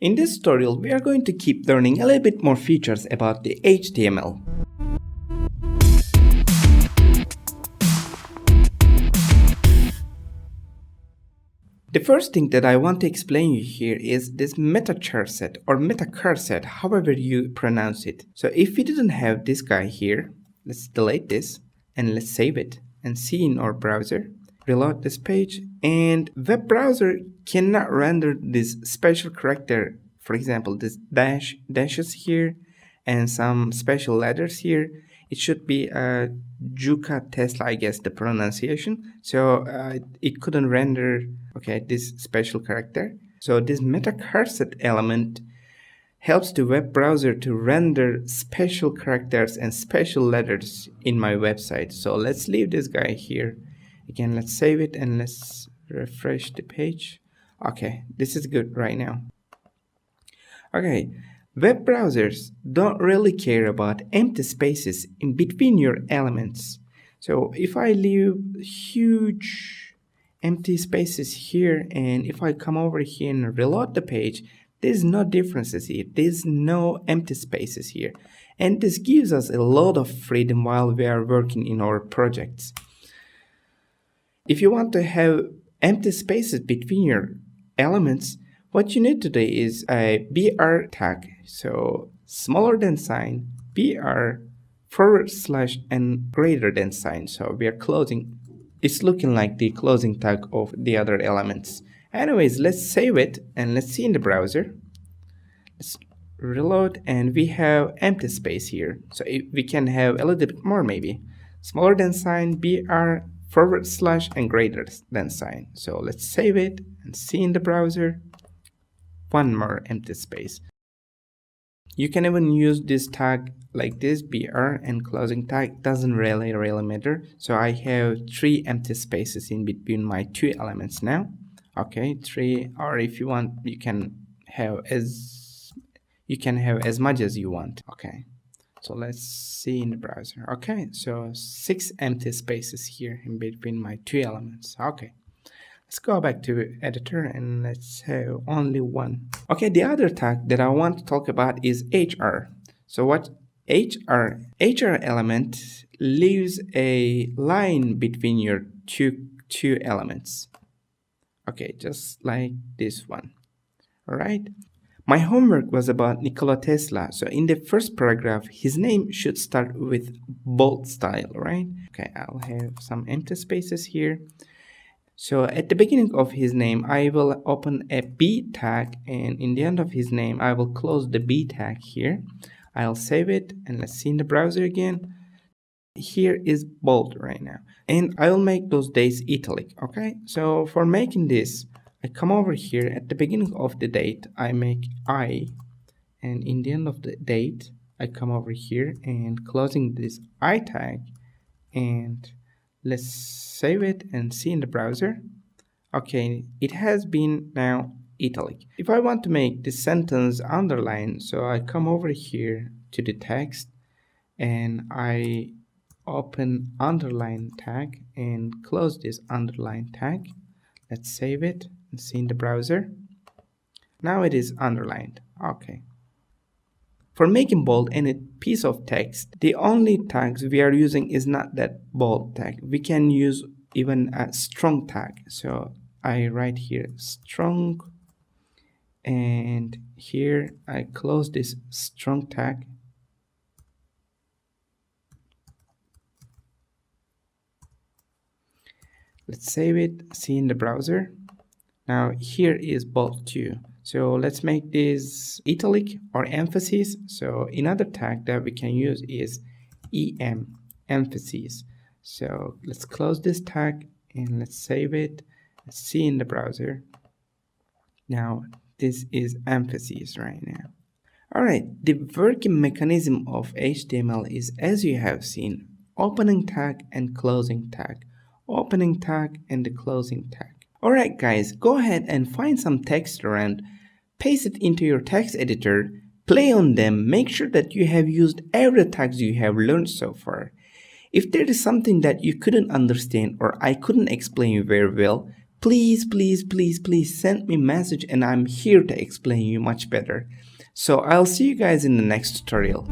In this tutorial, we are going to keep learning a little bit more features about the HTML. The first thing that I want to explain you here is this meta charset or meta charset, however you pronounce it. So if we didn't have this guy here, let's delete this and let's save it and see in our browser. Reload this page, and web browser cannot render this special character, for example this dashes here and some special letters here. It should be a Juka Tesla, I guess the pronunciation. So it couldn't render this special character. So this meta charset element helps the web browser to render special characters and special letters in my website. So let's leave this guy here. Again, let's save it and let's refresh the page. Okay, this is good right now. Okay, web browsers don't really care about empty spaces in between your elements. So if I leave huge empty spaces here, and if I come over here and reload the page, there's no differences here. There's no empty spaces here. And this gives us a lot of freedom while we are working in our projects. If you want to have empty spaces between your elements, what you need to do is a BR tag. So smaller than sign, BR / and greater than sign. So we are closing. It's looking like the closing tag of the other elements. Anyways, let's save it and let's see in the browser. Let's reload and we have empty space here. So we can have a little bit more maybe. Smaller than sign, BR / and greater than sign. So let's save it and see in the browser. One more empty space. You can even use this tag like this, BR and closing tag, doesn't really matter. So I have 3 empty spaces in between my 2 elements now. Okay, 3, or if you want, you can have as much as you want. Okay. So let's see in the browser. Okay, so 6 empty spaces here in between my 2 elements. Okay, let's go back to editor and let's have only 1. Okay, the other tag that I want to talk about is HR. So what HR element leaves a line between your two elements. Okay, just like this one. All right. My homework was about Nikola Tesla. So in the first paragraph, his name should start with bold style, right? Okay, I'll have some empty spaces here. So at the beginning of his name, I will open a B tag, and in the end of his name, I will close the B tag here. I'll save it and let's see in the browser again. Here is bold right now. And I will make those dates italic, okay? So for making this, I come over here at the beginning of the date, I make I, and in the end of the date, I come over here and closing this I tag, and let's save it and see in the browser. Okay, it has been now italic. If I want to make this sentence underlined, so I come over here to the text and I open underline tag and close this underline tag. Let's save it and see in the browser. Now it is underlined. Okay. For making bold any piece of text, the only tags we are using is not that bold tag. We can use even a strong tag. So I write here strong, and here I close this strong tag. Let's save it, see in the browser. Now here is bold too. So let's make this italic or emphasis. So another tag that we can use is EM, emphasis. So let's close this tag and let's save it. Let's see in the browser. Now this is emphasis right now. Alright, the working mechanism of HTML is as you have seen, opening tag and closing tag. Opening tag and the closing tag. Alright guys, go ahead and find some text around, paste it into your text editor, play on them, make sure that you have used every tags you have learned so far. If there is something that you couldn't understand or I couldn't explain very well, please, please, please, please send me a message and I'm here to explain you much better. So I'll see you guys in the next tutorial.